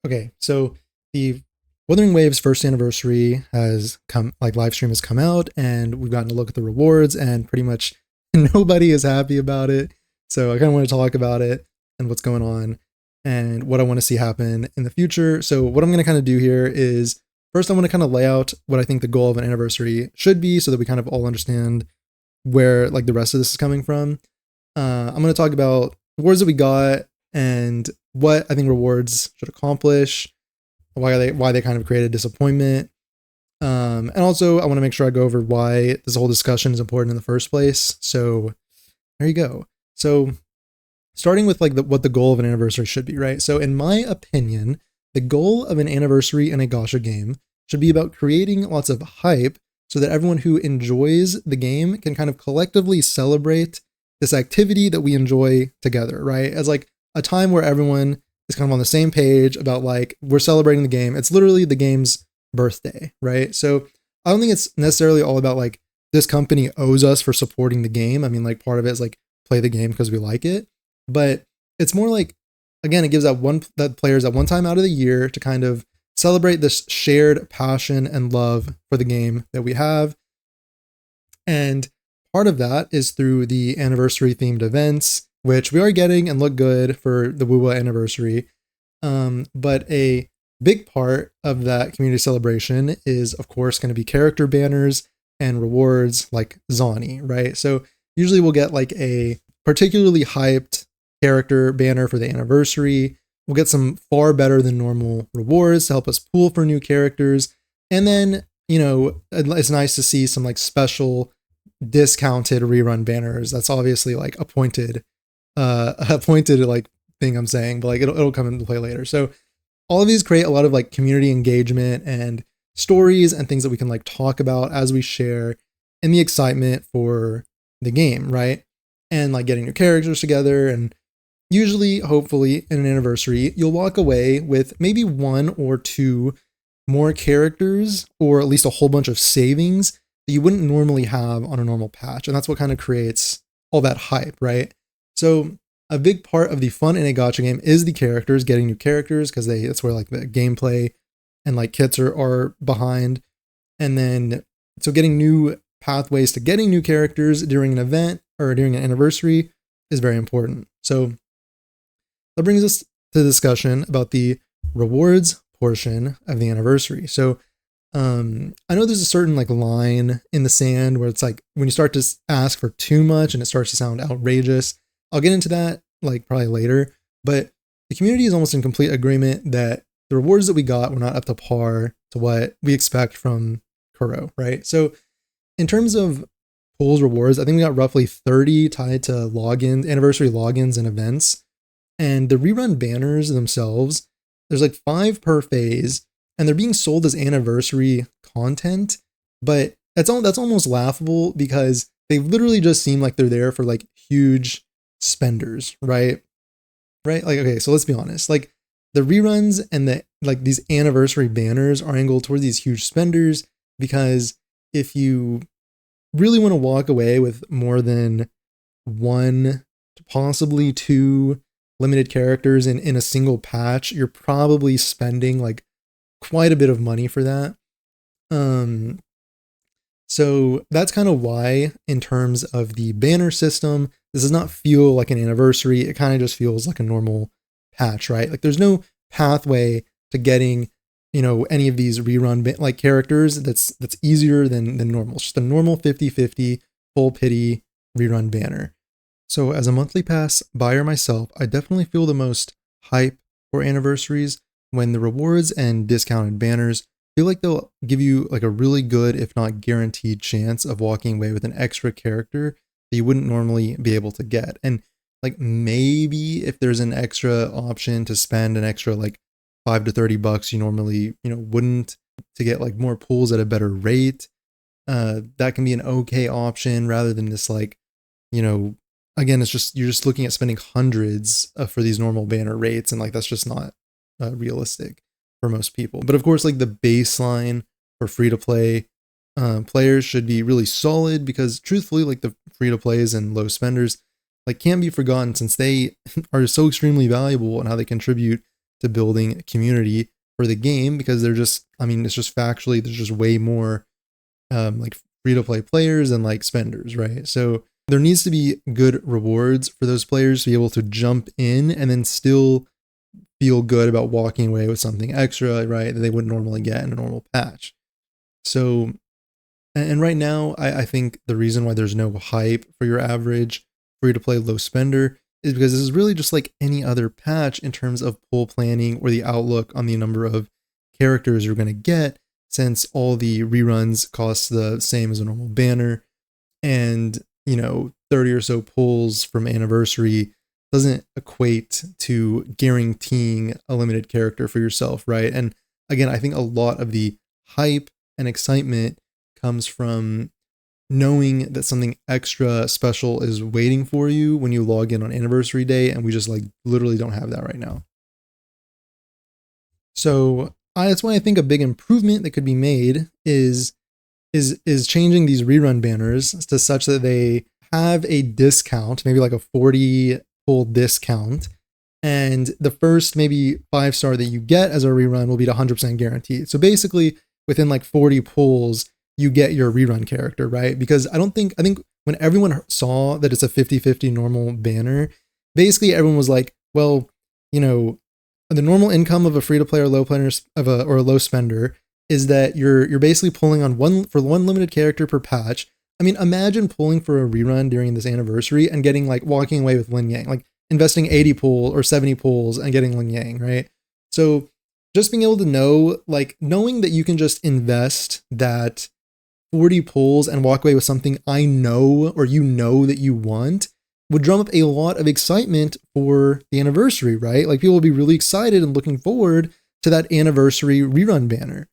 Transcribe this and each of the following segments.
Okay, so the Wuthering Waves first anniversary has come, like live stream has come out, and we've gotten to look at the rewards, and pretty much nobody is happy about it. So I kind of want to talk about it and what's going on and what I want to see happen in the future. So what I'm going to kind of do here is first I want to kind of lay out what I think the goal of an anniversary should be, so that we kind of all understand where like the rest of this is coming from. I'm going to talk about rewards that we got and what I think rewards should accomplish, why they kind of created disappointment. And also I want to make sure I go over why this whole discussion is important in the first place. So there you go. So starting with like what the goal of an anniversary should be, right? So in my opinion, the goal of an anniversary in a gacha game should be about creating lots of hype so that everyone who enjoys the game can kind of collectively celebrate this activity that we enjoy together, right? As like a time where everyone is kind of on the same page about like, we're celebrating the game. It's literally the game's birthday, right? So I don't think it's necessarily all about like, this company owes us for supporting the game. I mean, like part of it is like play the game because we like it, but it's more like, again, it gives that players at one time out of the year to kind of celebrate this shared passion and love for the game that we have. And part of that is through the anniversary themed events, which we are getting and look good for the WuWa anniversary. But a big part of that community celebration is, of course, going to be character banners and rewards like Zani, right? So usually we'll get like a particularly hyped character banner for the anniversary. We'll get some far better than normal rewards to help us pool for new characters. And then, you know, it's nice to see some like special discounted rerun banners. That's obviously like a pointed like thing I'm saying, but like it'll come into play later. So all of these create a lot of like community engagement and stories and things that we can like talk about as we share in the excitement for the game, right? And like getting new characters together. And usually, hopefully, in an anniversary, you'll walk away with maybe one or two more characters, or at least a whole bunch of savings that you wouldn't normally have on a normal patch. And that's what kind of creates all that hype, right? So a big part of the fun in a gacha game is the characters, getting new characters, because that's where like the gameplay and like kits are behind. And then so getting new pathways to getting new characters during an event or during an anniversary is very important. So that brings us to the discussion about the rewards portion of the anniversary. So I know there's a certain like line in the sand where it's like when you start to ask for too much and it starts to sound outrageous. I'll get into that like probably later, but the community is almost in complete agreement that the rewards that we got were not up to par to what we expect from Kuro, right? So in terms of pools rewards, I think we got roughly 30 tied to logins, anniversary logins and events. And the rerun banners themselves, there's like 5 per phase, and they're being sold as anniversary content, but that's almost laughable because they literally just seem like they're there for like huge spenders, right? Right? Like, okay, so let's be honest. Like the reruns and the like these anniversary banners are angled towards these huge spenders, because if you really want to walk away with more than 1, possibly 2 limited characters in a single patch, you're probably spending like quite a bit of money for that. So that's kind of why, in terms of the banner system, this does not feel like an anniversary. It kind of just feels like a normal patch, right? Like there's no pathway to getting, you know, any of these rerun like characters that's easier than normal. It's just a normal 50/50 full pity rerun banner. So as a monthly pass buyer myself, I definitely feel the most hype for anniversaries when the rewards and discounted banners feel like they'll give you like a really good, if not guaranteed, chance of walking away with an extra character that you wouldn't normally be able to get. And like maybe if there's an extra option to spend an extra like $5 to $30 you normally, you know, wouldn't, to get like more pools at a better rate, that can be an okay option rather than this like, you know, again, it's just, you're just looking at spending hundreds for these normal banner rates, and like that's just not realistic for most people. But of course, like the baseline for free to play players should be really solid, because truthfully, like the free to plays and low spenders like can't be forgotten, since they are so extremely valuable and how they contribute to building a community for the game, because they're just, I mean, it's just factually, there's just way more like free to play players and like spenders, right? So there needs to be good rewards for those players to be able to jump in and then still feel good about walking away with something extra, right, that they wouldn't normally get in a normal patch. So, and right now, I think the reason why there's no hype for your average free to play low spender is because this is really just like any other patch in terms of pool planning or the outlook on the number of characters you're going to get, since all the reruns cost the same as a normal banner. And, you know, 30 or so pulls from Anniversary doesn't equate to guaranteeing a limited character for yourself, right? And again, I think a lot of the hype and excitement comes from knowing that something extra special is waiting for you when you log in on Anniversary Day, and we just like literally don't have that right now. So that's why I think a big improvement that could be made is changing these rerun banners to such that they have a discount, maybe like a 40 pull discount, and the first maybe 5-star that you get as a rerun will be 100% guaranteed. So basically, within like 40 pulls, you get your rerun character, right? Because I think when everyone saw that it's a 50-50 normal banner, basically everyone was like, well, you know, the normal income of a free to play or low planner or a low spender is that you're basically pulling on one limited character per patch. I mean, imagine pulling for a rerun during this anniversary and getting like walking away with Lin Yang, like investing 80 pull or 70 pulls and getting Lin Yang, right? So just being able to know, like knowing that you can just invest that 40 pulls and walk away with something I know or you know that you want would drum up a lot of excitement for the anniversary, right? Like people will be really excited and looking forward to that anniversary rerun banner.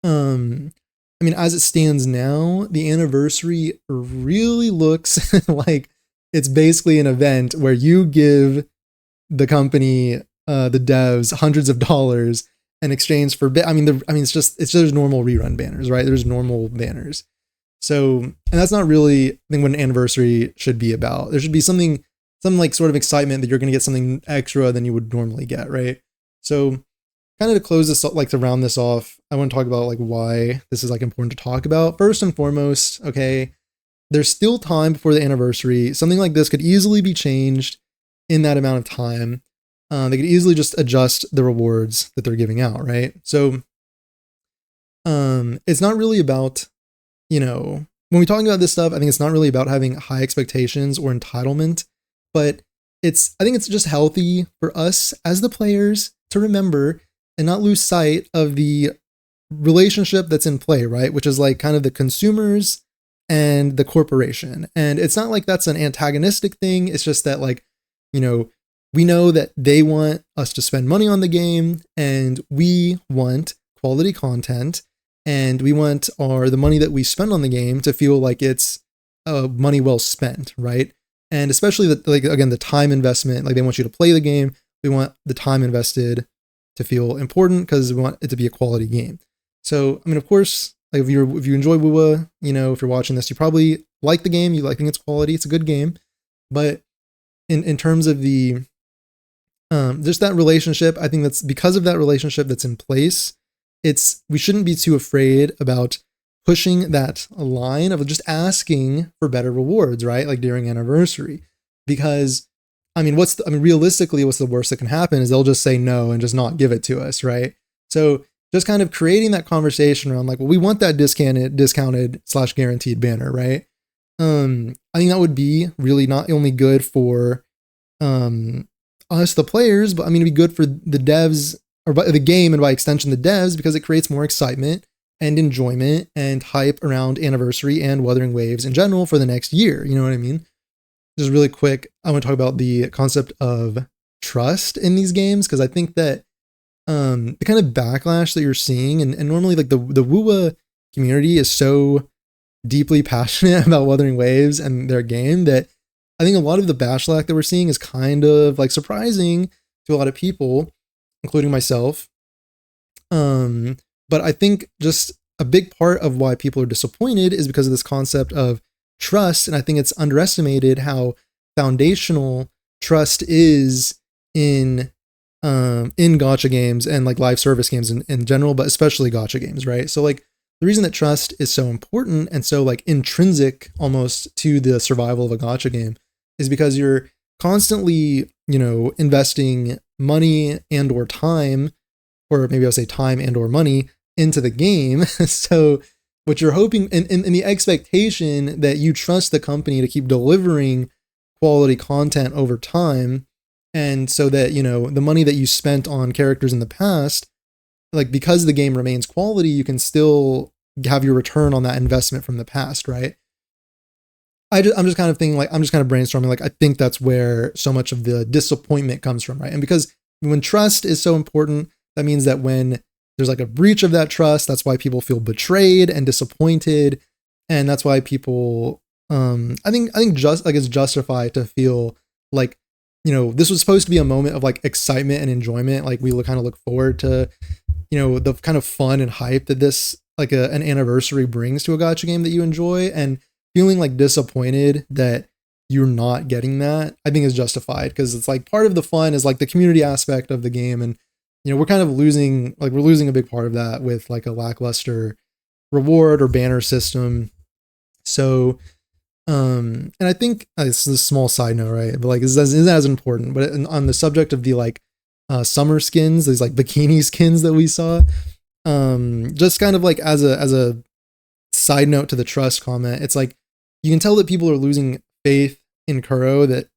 I mean, as it stands now, the anniversary really looks like it's basically an event where you give the company, the devs, hundreds of dollars in exchange for it's just there's normal rerun banners, right? There's normal banners. So, and that's not really, I think, what an anniversary should be about. There should be some like sort of excitement that you're going to get something extra than you would normally get, right? So, kind of to close this, like to round this off, I want to talk about like why this is like important to talk about. First and foremost, okay, there's still time before the anniversary. Something like this could easily be changed in that amount of time. They could easily just adjust the rewards that they're giving out, right? So, it's not really about, you know, when we're talking about this stuff, I think it's not really about having high expectations or entitlement, but I think it's just healthy for us as the players to remember and not lose sight of the relationship that's in play, right? Which is like kind of the consumers and the corporation. And it's not like that's an antagonistic thing. It's just that, like, you know, we know that they want us to spend money on the game, and we want quality content, and we want the money that we spend on the game to feel like it's money well spent, right? And especially the time investment, like they want you to play the game. We want the time invested to feel important because we want it to be a quality game. So, I mean, of course, like if you enjoy WuWa, you know, if you're watching this, you probably like the game. You think it's quality. It's a good game. But in terms of the just that relationship, I think that's because of that relationship that's in place. We shouldn't be too afraid about pushing that line of just asking for better rewards, right? Like during anniversary, because I mean, realistically, what's the worst that can happen is they'll just say no and just not give it to us, right? So just kind of creating that conversation around like, well, we want that discounted / guaranteed banner, right? I think that would be really not only good for us, the players, but I mean, it'd be good for the devs or the game, and by extension, the devs, because it creates more excitement and enjoyment and hype around Anniversary and Wuthering Waves in general for the next year. You know what I mean? Just really quick, I want to talk about the concept of trust in these games, because I think that the kind of backlash that you're seeing, and normally like the WuWa community is so deeply passionate about Wuthering Waves and their game that I think a lot of the backlash that we're seeing is kind of like surprising to a lot of people, including myself. But I think just a big part of why people are disappointed is because of this concept of trust. And I think it's underestimated how foundational trust is in in gacha games and like live service games in general, but especially gacha games, right? So like the reason that trust is so important and so like intrinsic almost to the survival of a gacha game is because you're constantly, investing money and or time, or maybe I'll say time and or money into the game. So what you're hoping in the expectation that you trust the company to keep delivering quality content over time. And so that, the money that you spent on characters in the past, like because the game remains quality, you can still have your return on that investment from the past, right? I'm just kind of thinking like, I'm just kind of brainstorming. Like, I think that's where so much of the disappointment comes from, right? And because when trust is so important, that means that when there's like a breach of that trust, that's why people feel betrayed and disappointed. And that's why people, I think just like it's justified to feel like, this was supposed to be a moment of like excitement and enjoyment. Like we kind of look forward to, the kind of fun and hype that this like an anniversary brings to a gacha game that you enjoy, and feeling like disappointed that you're not getting that, I think is justified, because it's like part of the fun is like the community aspect of the game. And, we're kind of losing a big part of that with like a lackluster reward or banner system. So, and I think it's a small side note, right? But like, isn't as important, but on the subject of the like, summer skins, these like bikini skins that we saw, just kind of like as a side note to the trust comment, it's like, you can tell that people are losing faith in Kuro, that,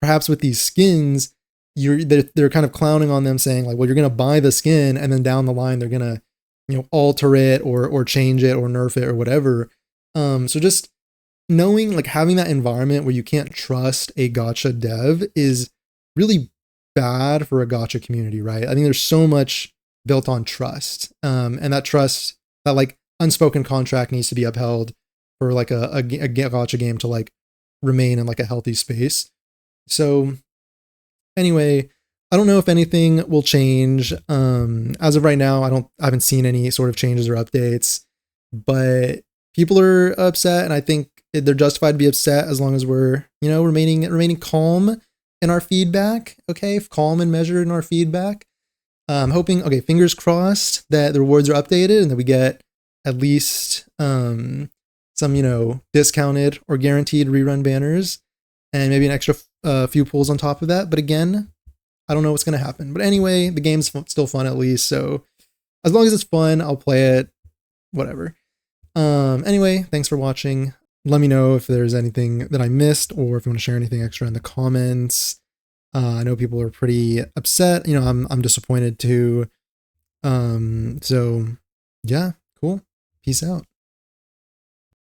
perhaps with these skins, they're kind of clowning on them, saying like, well, you're going to buy the skin and then down the line, they're going to, alter it or change it or nerf it or whatever. So just knowing, like having that environment where you can't trust a gacha dev is really bad for a gacha community, right? I think there's so much built on trust. And that trust, that like unspoken contract needs to be upheld for like a gacha game to like remain in like a healthy space. So anyway, I don't know if anything will change. As of right now, I haven't seen any sort of changes or updates, but people are upset, and I think they're justified to be upset as long as we're, remaining calm in our feedback. Okay. Calm and measured in our feedback. Hoping, okay, fingers crossed that the rewards are updated and that we get at least, some, discounted or guaranteed rerun banners, and maybe an extra few pulls on top of that. But again, I don't know what's going to happen. But anyway, the game's still fun at least. So as long as it's fun, I'll play it, whatever. Anyway, thanks for watching. Let me know if there's anything that I missed, or if you want to share anything extra in the comments. I know people are pretty upset. I'm disappointed too. So yeah, cool. Peace out.